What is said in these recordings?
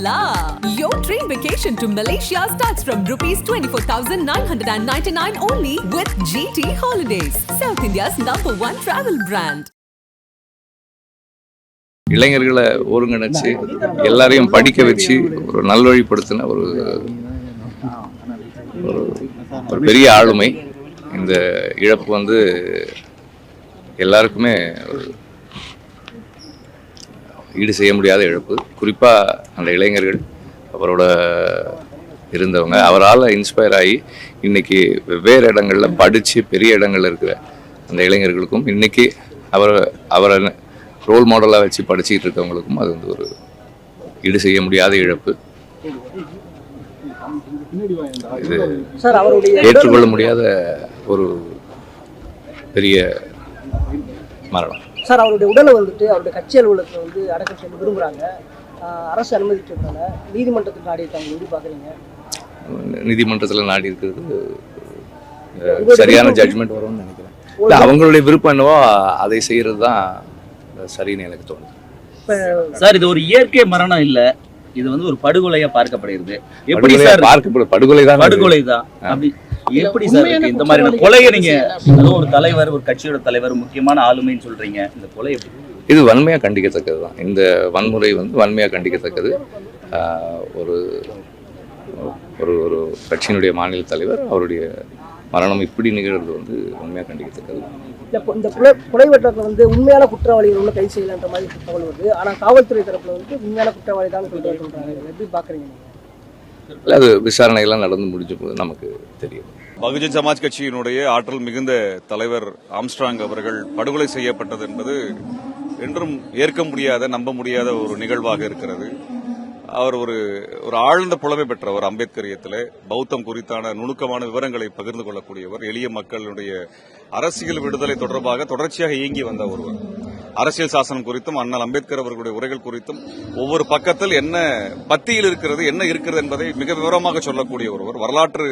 la! Your dream vacation to Malaysia starts from ₹24,999 only with GT Holidays, South India's #1 travel brand. இளைஞர்களை ஒருங்கிணைச்சு எல்லாரையும் படிக்க வச்சு ஒரு நல்வழிப்படுத்தின ஒரு பெரிய ஆளுமை. இந்த இழப்பு வந்து எல்லாருக்குமே ஈடு செய்ய முடியாத இழப்பு. குறிப்பாக அந்த இளைஞர்கள் அவரோட இருந்தவங்க அவரால் இன்ஸ்பயர் ஆகி இன்னைக்கு வெவ்வேறு இடங்களில் படித்து பெரிய இடங்களில் இருக்கிற அந்த இளைஞர்களுக்கும் இன்னைக்கு அவரை ரோல் மாடலாக வச்சு படிச்சுக்கிட்டு இருக்கவங்களுக்கும் அது வந்து ஒரு ஈடு செய்ய முடியாத இழப்பு. இது ஏற்றுக்கொள்ள முடியாத ஒரு பெரிய மரணம். சார், அவருடைய உடலை வந்துட்டு அவருடைய கட்சி அலுவலகத்தில் வந்து அடக்கம் செய்ய விரும்புகிறாங்க. அரசு அனுமதிக்கிறதுனால நீதிமன்றத்தில் நாடி இருக்காங்க. எப்படி பார்க்குறீங்க? நீதிமன்றத்தில் நாடி இருக்கிறது சரியான ஜட்ஜ்மெண்ட் வரும்னு நினைக்கிறேன். இல்லை, அவங்களுடைய விருப்பம் என்னவோ அதை செய்கிறது தான் சரின்னு எனக்கு தோணுது. சார், இது ஒரு இயற்கை மரணம் இல்ல, இது வந்து ஒரு படுகொலையா பார்க்கப்படுகிறது. எப்படி சார் படுகொலை தான் அப்படி எப்படி சார் இந்த மாதிரியான கொலையை நீங்க ஒரு தலைவர், ஒரு கட்சியோட தலைவர், முக்கியமான ஆளுமைன்னு சொல்றீங்க, இந்த கொலை எப்படி? இது வன்மையா கண்டிக்கத்தக்கது தான். இந்த வன்முறை வந்து வன்மையா கண்டிக்கத்தக்கது. ஒரு ஒரு ஒரு கட்சியினுடைய மாநில தலைவர் அவருடைய மரணம் இப்படி நிகழ்றது வந்து உண்மையாக கண்டிக்கத்தக்கது. இந்த கொலை வழக்கில் வந்து உண்மையான குற்றவாளிகள் ஒன்றும் கைது செய்யலான்ற மாதிரி தகவல் வருது. ஆனால் காவல்துறை தரப்புல வந்து உண்மையான குற்றவாளி தான் சொல்றாங்க. எப்படி பார்க்குறீங்க? இல்லை, அது விசாரணையெல்லாம் நடந்து முடிஞ்ச போது நமக்கு தெரியும். பகுஜன் சமாஜ் கட்சியினுடைய ஆற்றல் மிகுந்த தலைவர் ஆம்ஸ்ட்ராங் அவர்கள் படுகொலை செய்யப்பட்டது என்பது என்றும் ஏற்க முடியாத, நம்ப முடியாத ஒரு நிகழ்வாக இருக்கிறது. அவர் ஒரு ஆழ்ந்த புலமை பெற்றவர். அம்பேத்கரியத்தில் பௌத்தம் குறித்தான நுணுக்கமான விவரங்களை பகிர்ந்து கொள்ளக்கூடியவர். எளிய மக்களுடைய அரசியல் விடுதலை தொடர்பாக தொடர்ச்சியாக இயங்கி வந்த ஒருவர். அரசியல் சாசனம் குறித்தும் அண்ணல் அம்பேத்கர் அவர்களுடைய உரைகள் குறித்தும் ஒவ்வொரு பக்கத்தில் என்ன பத்தியில் இருக்கிறது, என்ன இருக்கிறது என்பதை மிக விவரமாக சொல்லக்கூடிய ஒருவர். வரலாற்று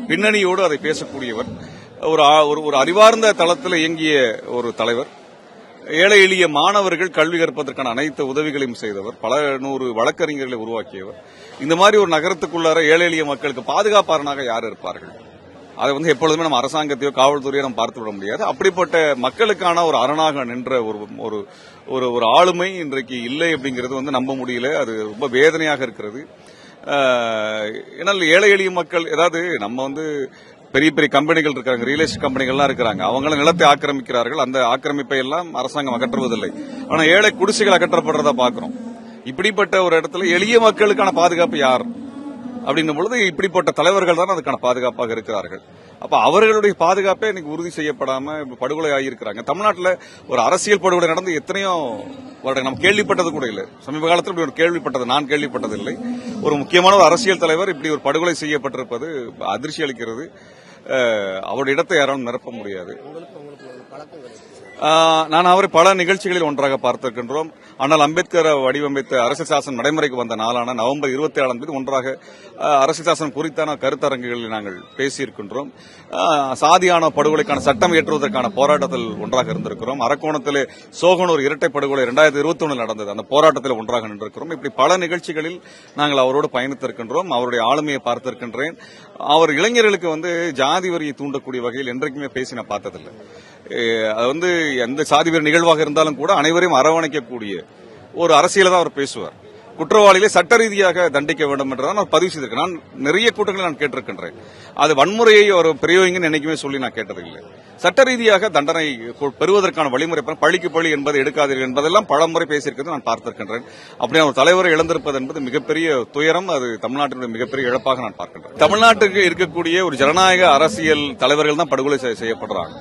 பின்னணியோடு அதை பேசக்கூடியவர். ஒரு அறிவார்ந்த தளத்தில் இயங்கிய ஒரு தலைவர். ஏழை எளிய மாணவர்கள் கல்வி கற்பதற்கான அனைத்து உதவிகளையும் செய்தவர். பல 100 வழக்கறிஞர்களை உருவாக்கியவர். இந்த மாதிரி ஒரு நகரத்துக்குள்ளார ஏழை எளிய மக்களுக்கு பாதுகாப்பாளனாக யார் இருப்பார்கள்? அதை வந்து எப்பொழுதுமே நம்ம அரசாங்கத்தையோ காவல்துறையோ நம்ம பார்த்து விட முடியாது. அப்படிப்பட்ட மக்களுக்கான ஒரு அரணாக நின்ற ஒரு ஆளுமை இன்றைக்கு இல்லை அப்படிங்கிறது வந்து நம்ப முடியல. அது ரொம்ப வேதனையாக இருக்கிறது. ஏன்னால் ஏழை எளிய மக்கள், ஏதாவது நம்ம வந்து பெரிய பெரிய கம்பெனிகள் இருக்காங்க, ரியல் எஸ்டேட் கம்பெனிகள்லாம் இருக்கிறாங்க, அவங்களும் நிலத்தை ஆக்கிரமிக்கிறார்கள். அந்த ஆக்கிரமிப்பை எல்லாம் அரசாங்கம் அகற்றுவதில்லை. ஆனா ஏழை குடிசைகள் அகற்றப்படுறதா பாக்குறோம். இப்படிப்பட்ட ஒரு இடத்துல எளிய மக்களுக்கான பாதுகாப்பு யார் அப்படின்னும் பொழுது இப்படிப்பட்ட தலைவர்கள் தான் அதுக்கான பாதுகாப்பாக இருக்கிறார்கள். அப்ப அவர்களுடைய பாதுகாப்பே இன்னைக்கு உறுதி செய்யப்படாம படுகொலை ஆகியிருக்கிறாங்க. தமிழ்நாட்டில் ஒரு அரசியல் படுகொலை நடந்து எத்தனையோ நம்ம கேள்விப்பட்டது கூட இல்லை. சமீப காலத்தில் இப்படி ஒரு கேள்விப்பட்டது நான் கேள்விப்பட்டதில்லை. ஒரு முக்கியமான ஒரு அரசியல் தலைவர் இப்படி ஒரு படுகொலை செய்யப்பட்டிருப்பது அதிர்ச்சி அளிக்கிறது. அவருடைய இடத்தை யாராலும் நிரப்ப முடியாது. நான் அவரை பல நிகழ்ச்சிகளில் ஒன்றாக பார்த்திருக்கின்றோம். ஆனால் அம்பேத்கர் வடிவமைத்த அரசியல் சாசனம் நடைமுறைக்கு வந்த நாளான நவம்பர் 27 ஒன்றாக அரசியல் சாசனம் குறித்தான கருத்தரங்குகளில் நாங்கள் பேசியிருக்கின்றோம். சாதியான படுகொலைக்கான சட்டம் இயற்றுவதற்கான போராட்டத்தில் ஒன்றாக இருந்திருக்கிறோம். அரக்கோணத்திலே சோகனூர் இரட்டை படுகொலை 2021 நடந்தது. அந்த போராட்டத்தில் ஒன்றாக நின்றிருக்கிறோம். இப்படி பல நிகழ்ச்சிகளில் நாங்கள் அவரோடு பயணித்திருக்கின்றோம். அவருடைய ஆளுமையை பார்த்திருக்கின்றேன். அவர் இளைஞர்களுக்கு வந்து ஜாதி வரியை தூண்டக்கூடிய வகையில் என்றைக்குமே பேசி நான் பார்த்ததில்லை. அது வந்து எந்த சாதி வெறி நிகழ்வாக இருந்தாலும் கூட அனைவரையும் அரவணைக்கக்கூடிய ஒரு அரசியலை தான் அவர் பேசுவார். குற்றவாளிகளை சட்ட ரீதியாக தண்டிக்க வேண்டும் என்றதான் நான் பதிவு செய்திருக்கேன். நான் நிறைய கூட்டங்களை நான் கேட்டிருக்கின்றேன். அது வன்முறையை ஒரு பிரயோகிங்கன்னு என்னைக்குமே சொல்லி நான் கேட்டதில்லை. சட்ட ரீதியாக தண்டனை பெறுவதற்கான வழிமுறை, பழிக்கு பழி என்பதை எடுக்காதீர்கள் என்பதெல்லாம் பல முறை பேசியிருக்கிறது நான் பார்த்திருக்கின்றேன். அப்படி ஒரு தலைவரை இழந்திருப்பது என்பது மிகப்பெரிய துயரம். அது தமிழ்நாட்டினுடைய மிகப்பெரிய இழப்பாக நான் பார்க்கின்றேன். தமிழ்நாட்டுக்கு இருக்கக்கூடிய ஒரு ஜனநாயக அரசியல் தலைவர்கள் தான் படுகொலை செய்யப்படுறாங்க.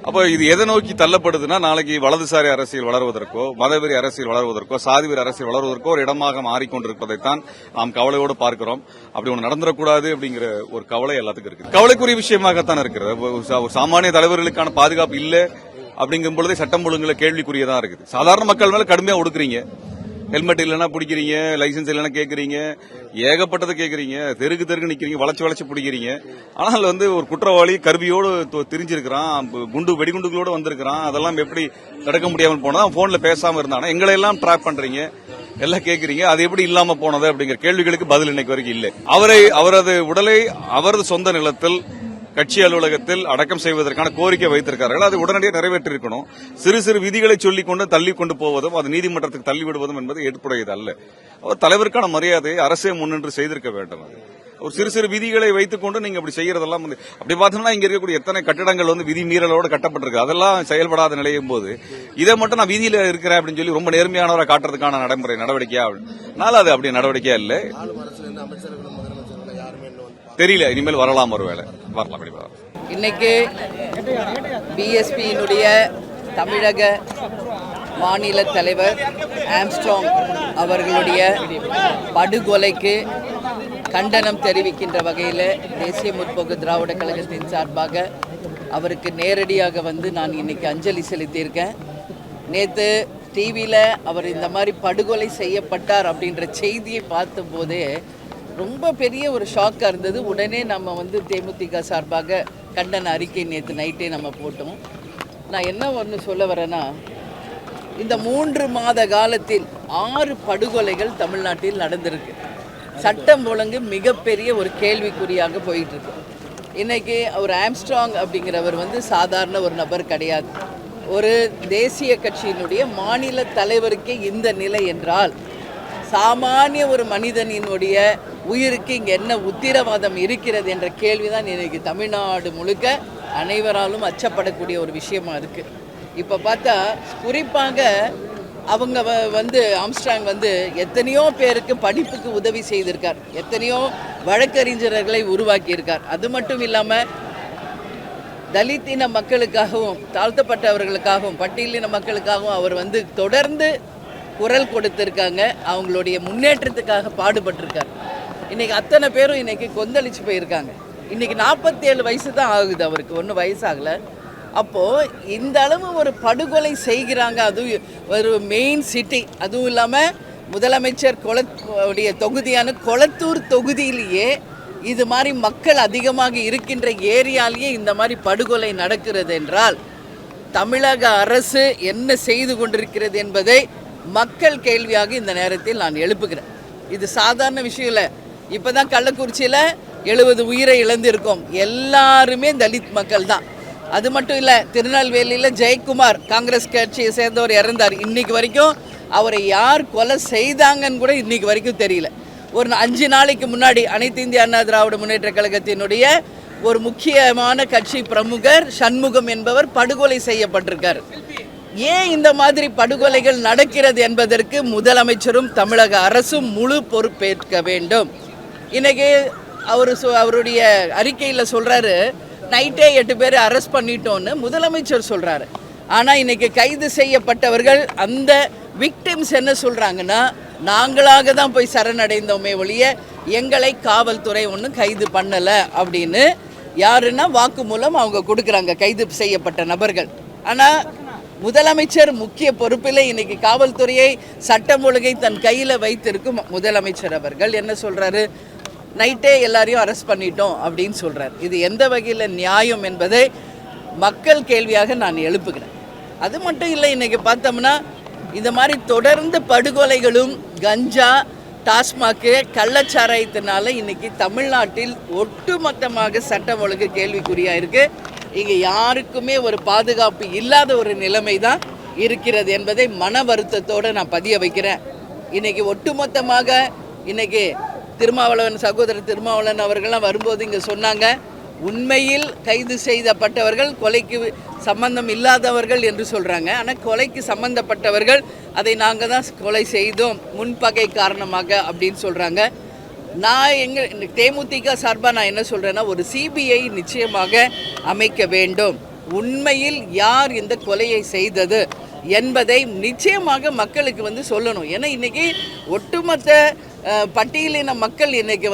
அப்ப இது எதை நோக்கி தள்ளப்படுதுன்னா, நாளைக்கு வலதுசாரி அரசியல் வளர்வதற்கோ, மதவெறி அரசியல் வளர்வதற்கோ, சாதிவெறி அரசியல் வளர்வதற்கோ ஒரு இடமாக மாறிக்கொண்டிருப்பதைத்தான் நாம் கவலையோடு பார்க்கிறோம். அப்படி ஒன்று நடந்துடக்கூடாது அப்படிங்கிற ஒரு கவலை எல்லாத்துக்கும் இருக்கு. கவலைக்குரிய விஷயமாகத்தான் இருக்கிறது. ஒரு சாமானிய தலைவர்களுக்கான பாதுகாப்பு இல்லை அப்படிங்கும் பொழுதே சட்டம் ஒழுங்குல கேள்விக்குரியதான் இருக்குது. சாதாரண மக்கள் மேல கடுமையா ஒடுக்குறீங்க. ஹெல்மெட் இல்லைன்னா பிடிக்கிறீங்க, லைசன்ஸ் இல்லைன்னா கேட்கறீங்க, ஏகப்பட்டது கேட்கறீங்க, தெருக்கு நிக்கிறீங்க, வளைச்சு பிடிக்கிறீங்க. ஆனால் வந்து ஒரு குற்றவாளி கருவியோடு திரிஞ்சிருக்கிறான், வெடிகுண்டுகளோடு வந்திருக்கிறான். அதெல்லாம் எப்படி தடுக்க முடியாமல் போனதா? போன்ல பேசாம இருந்தானா? எங்களை எல்லாம் ட்ராப் பண்றீங்க. எல்லாம் கேக்குறீங்க. அது எப்படி இல்லாம போனது அப்படிங்கிற கேள்விகளுக்கு பதில் இன்னைக்கு வரைக்கும் இல்லை. அவரது உடலை அவரது சொந்த நிலத்தில் கட்சி அலுவலகத்தில் அடக்கம் செய்வதற்கான கோரிக்கை வைத்திருக்கிறார்கள். அது உடனடியாக நிறைவேற்றிருக்கணும். சிறு சிறு விதிகளை சொல்லிக் கொண்டு தள்ளி கொண்டு போவதும் அது நீதிமன்றத்துக்கு தள்ளிவிடுவதும் என்பது ஏற்புடையது அல்ல. அவர் தலைவருக்கான மரியாதையை அரசே முன்னின்று செய்திருக்க வேண்டும். ஒரு சிறு சிறு விதிகளை வைத்துக் கொண்டு நீங்க அப்படி செய்யறதெல்லாம் அப்படி பார்த்தோம்னா இங்க இருக்கக்கூடிய எத்தனை கட்டடங்கள் விதி மீறலோடு கட்டப்பட்டிருக்கு. அதெல்லாம் செயல்படாத நிலையும் போது இதை மட்டும் நான் விதியில இருக்கிறேன் அப்படின்னு சொல்லி ரொம்ப நேர்மையானவரை காட்டுறதுக்கான நடவடிக்கையா அது அப்படி நடவடிக்கையா இல்லை. தெரியல, இனிமேல் வரலாம், ஒருவேளை வரலாம். இன்னைக்கு பிஎஸ்பியினுடைய தமிழக மாநில தலைவர் ஆம்ஸ்ட்ராங் அவர்களுடைய படுகொலைக்கு கண்டனம் தெரிவிக்கின்ற வகையில் தேசிய முற்போக்கு திராவிட கழகத்தின் சார்பாக அவருக்கு நேரடியாக நான் இன்னைக்கு அஞ்சலி செலுத்தியிருக்கேன். நேற்று டிவியில் அவர் இந்த மாதிரி படுகொலை செய்யப்பட்டார் அப்படின்ற செய்தியை பார்த்தபோதே ரொம்ப பெரிய ஒரு ஷாக்காக இருந்தது. உடனே நம்ம தேமுதிக சார்பாக கண்டன அறிக்கை நேற்று நைட்டே நம்ம போட்டோம். நான் என்ன ஒன்று சொல்ல வரேன்னா, இந்த 3 மாத காலத்தில் 6 படுகொலைகள் தமிழ்நாட்டில் நடந்திருக்கு. சட்டம் ஒழுங்கு மிகப்பெரிய ஒரு கேள்விக்குறியாக போயிட்டுருக்கு. இன்றைக்கி அவர் ஆம்ஸ்ட்ராங் அப்படிங்கிறவர் சாதாரண ஒரு நபர் கிடையாது. ஒரு தேசிய கட்சியினுடைய மாநில தலைவருக்கே இந்த நிலை என்றால் சாமானிய ஒரு மனிதனினுடைய உயிருக்கு இங்கே என்ன உத்திரவாதம் இருக்கிறது என்ற கேள்விதான் இன்றைக்கி தமிழ்நாடு முழுக்க அனைவராலும் அச்சப்படக்கூடிய ஒரு விஷயமா இருக்குது. இப்போ பார்த்தா குறிப்பாக அவங்க ஆம்ஸ்ட்ராங் எத்தனையோ பேருக்கு படிப்புக்கு உதவி செய்திருக்கார், எத்தனையோ வழக்கறிஞர்களை உருவாக்கியிருக்கார். அது மட்டும் இல்லாமல் தலித் இன மக்களுக்காகவும் தாழ்த்தப்பட்டவர்களுக்காகவும் பட்டியலின மக்களுக்காகவும் அவர் தொடர்ந்து குரல் கொடுத்திருக்காங்க. அவங்களுடைய முன்னேற்றத்துக்காக பாடுபட்டிருக்கார். இன்றைக்கி அத்தனை பேரும் இன்றைக்கி கொந்தளிச்சு போயிருக்காங்க. இன்றைக்கி 47 வயசு தான் ஆகுது, அவருக்கு ஒன்றும் வயசாகலை. அப்போது இந்த அளவு ஒரு படுகொலை செய்கிறாங்க, அதுவும் ஒரு மெயின் சிட்டி, அதுவும் இல்லாமல் முதலமைச்சர் உடைய தொகுதியான கொளத்தூர் தொகுதியிலேயே இது மாதிரி மக்கள் அதிகமாக இருக்கின்ற ஏரியாலேயே இந்த மாதிரி படுகொலை நடக்கிறது என்றால் தமிழக அரசு என்ன செய்து கொண்டிருக்கிறது என்பதை மக்கள் கேள்வியாக இந்த நேரத்தில் நான் எழுப்புகிறேன். இது சாதாரண விஷயம் இல்லை. இப்போ தான் கள்ளக்குறிச்சியில் 70 உயிரை இழந்திருக்கோம். எல்லாருமே தலித் மக்கள் தான். அது மட்டும் இல்லை, திருநெல்வேலியில் ஜெயக்குமார் காங்கிரஸ் கட்சியை சேர்ந்தவர் இறந்தார். இன்றைக்கு வரைக்கும் அவரை யார் கொலை செய்தாங்கன்னு கூட இன்றைக்கு வரைக்கும் தெரியல. ஒரு 5 நாளைக்கு முன்னாடி அனைத்து இந்திய அண்ணா திராவிட முன்னேற்ற கழகத்தினுடைய ஒரு முக்கியமான கட்சி பிரமுகர் சண்முகம் என்பவர் படுகொலை செய்யப்பட்டிருக்கார். ஏன் இந்த மாதிரி படுகொலைகள் நடக்கிறது என்பதற்கு முதலமைச்சரும் தமிழக அரசும் முழு பொறுப்பேற்க வேண்டும். இன்னைக்கு அவருடைய அறிக்கையில் சொல்கிறாரு, நைட்டே 8 பேரை அரெஸ்ட் பண்ணிட்டோன்னு முதலமைச்சர் சொல்கிறாரு. ஆனால் இன்னைக்கு கைது செய்யப்பட்டவர்கள் அந்த விக்டிம்ஸ் என்ன சொல்கிறாங்கன்னா, நாங்களாக தான் போய் சரணடைந்தோமே ஒழிய எங்களை காவல்துறை ஒன்றும் கைது பண்ணலை அப்படின்னு யாருன்னா வாக்குமூலம் அவங்க கொடுக்குறாங்க கைது செய்யப்பட்ட நபர்கள். ஆனால் முதலமைச்சர் முக்கிய பொறுப்பில் இன்னைக்கு காவல்துறையை சட்டம் ஒழுங்கை தன் கையில் வைத்திருக்கும் முதலமைச்சர் அவர்கள் என்ன சொல்கிறாரு, நைட்டே எல்லாரையும் அரெஸ்ட் பண்ணிட்டோம் அப்படின்னு சொல்கிறார். இது எந்த வகையில் நியாயம் என்பதை மக்கள் கேள்வியாக நான் எழுப்புகிறேன். அது மட்டும் இல்லை, இன்றைக்கி பார்த்தோம்னா இந்த மாதிரி தொடர்ந்து படுகொலைகளும் கஞ்சா டாஸ்மாக்கு கள்ளச்சாராயத்தினால இன்றைக்கி தமிழ்நாட்டில் ஒட்டுமொத்தமாக சட்டம் ஒழுங்கு கேள்விக்குறியாக இருக்குது. இங்கே யாருக்குமே ஒரு பாதுகாப்பு இல்லாத ஒரு நிலைமை தான் இருக்கிறது என்பதை மன வருத்தத்தோடு நான் பதிய வைக்கிறேன். இன்றைக்கி ஒட்டுமொத்தமாக இன்றைக்கி திருமாவளவன் சகோதரர் திருமாவளவன் அவர்கள்லாம் வரும்போது இங்கே சொன்னாங்க, உண்மையில் கைது செய்யப்பட்டவர்கள் கொலைக்கு சம்பந்தம் இல்லாதவர்கள் என்று சொல்கிறாங்க. ஆனால் கொலைக்கு சம்பந்தப்பட்டவர்கள் அதை நாங்கள் தான் கொலை செய்தோம் முன்பகை காரணமாக அப்படின்னு சொல்கிறாங்க. நான் தேமுதிக சார்பாக நான் என்ன சொல்கிறேன்னா, ஒரு சிபிஐ நிச்சயமாக அமைக்க வேண்டும். உண்மையில் யார் இந்த கொலையை செய்தது என்பதை நிச்சயமாக மக்களுக்கு சொல்லணும். ஏன்னா இன்றைக்கி ஒட்டுமொத்த பட்டியலின மக்கள் இன்றைக்கி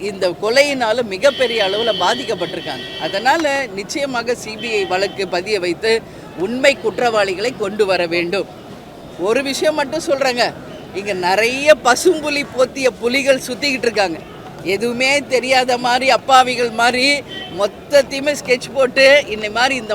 இந்த கொலையினால் மிகப்பெரிய அளவில் பாதிக்கப்பட்டிருக்காங்க. அதனால் நிச்சயமாக சிபிஐ வழக்கு பதிய வைத்து உண்மை குற்றவாளிகளை கொண்டு வர வேண்டும். ஒரு விஷயம் மட்டும் சொல்கிறேங்க, இங்கே நிறைய பசும்புலி போத்திய புலிகள் சுற்றிக்கிட்டு இருக்காங்க. எதுவுமே தெரியாத மாதிரி அப்பாவிகள் மாதிரி மொத்தத்தையுமே ஸ்கெட்ச் போட்டு இந்த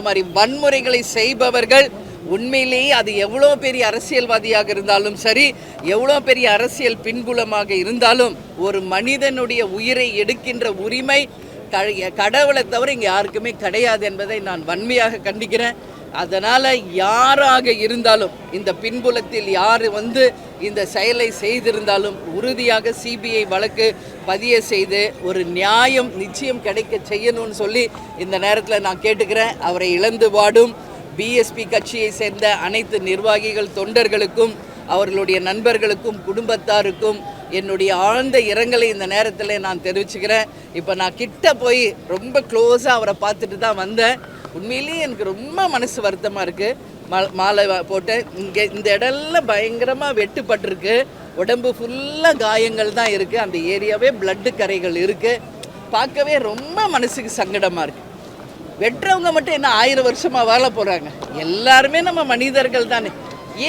மாதிரி வன்முறைகளை செய்பவர்கள் உண்மையிலேயே அது எவ்வளோ பெரிய அரசியல்வாதியாக இருந்தாலும் சரி, எவ்வளோ பெரிய அரசியல் பின்புலமாக இருந்தாலும் ஒரு மனிதனுடைய உயிரை எடுக்கின்ற உரிமை கடவுளை தவிர இங்கே யாருக்குமே கிடையாது என்பதை நான் வன்மையாக கண்டிக்கிறேன். அதனால் யாராக இருந்தாலும், இந்த பின்புலத்தில் யார் இந்த செயலை செய்திருந்தாலும் உறுதியாக சிபிஐ வழக்கு பதிய செய்து ஒரு நியாயம் நிச்சயம் கிடைக்க செய்யணும்னு சொல்லி இந்த நேரத்தில் நான் கேட்டுக்கிறேன். அவரை இழந்து வாடும் பிஎஸ்பி கட்சியை சேர்ந்த அனைத்து நிர்வாகிகள், தொண்டர்களுக்கும், அவர்களுடைய நண்பர்களுக்கும், குடும்பத்தாருக்கும் என்னுடைய ஆழ்ந்த இரங்கலை இந்த நேரத்தில் நான் தெரிவிச்சுக்கிறேன். இப்போ நான் கிட்ட போய் ரொம்ப க்ளோஸாக அவரை பார்த்துட்டு தான் வந்தேன். உண்மையிலேயே எனக்கு ரொம்ப மனசு வருத்தமாக இருக்குது. மாலை போட்டேன். இங்கே இந்த இடம்லாம் பயங்கரமாக வெட்டுப்பட்டிருக்கு. உடம்பு ஃபுல்லாக காயங்கள் தான் இருக்குது. அந்த ஏரியாவே பிளட்டு கரைகள் இருக்குது. பார்க்கவே ரொம்ப மனசுக்கு சங்கடமாக இருக்குது. வெட்டுறவங்க மட்டும் என்ன 1000 வருஷமாக வாழ போகிறாங்க? எல்லாருமே நம்ம மனிதர்கள் தானே.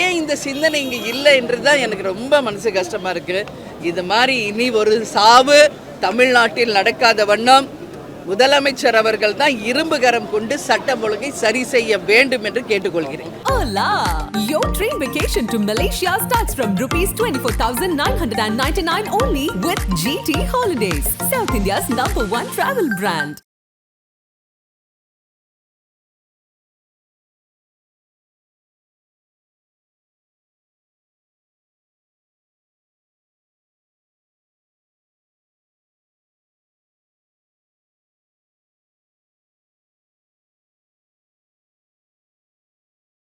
ஏன் இந்த சிந்தனை இங்கே இல்லை என்று தான் எனக்கு ரொம்ப மனசு கஷ்டமாக இருக்குது. இது மாதிரி இனி ஒரு சாவு தமிழ்நாட்டில் நடக்காத வண்ணம் முதலமைச்சர் அவர்கள் தான் இரும்பு கரம் கொண்டு சட்டம் ஒழுங்கை சரி செய்ய வேண்டும் என்று கேட்டுக்கொள்கிறேன். Hola! Your train vacation to Malaysia starts from ₹24,999 only with GT Holidays, South India's #1 travel brand.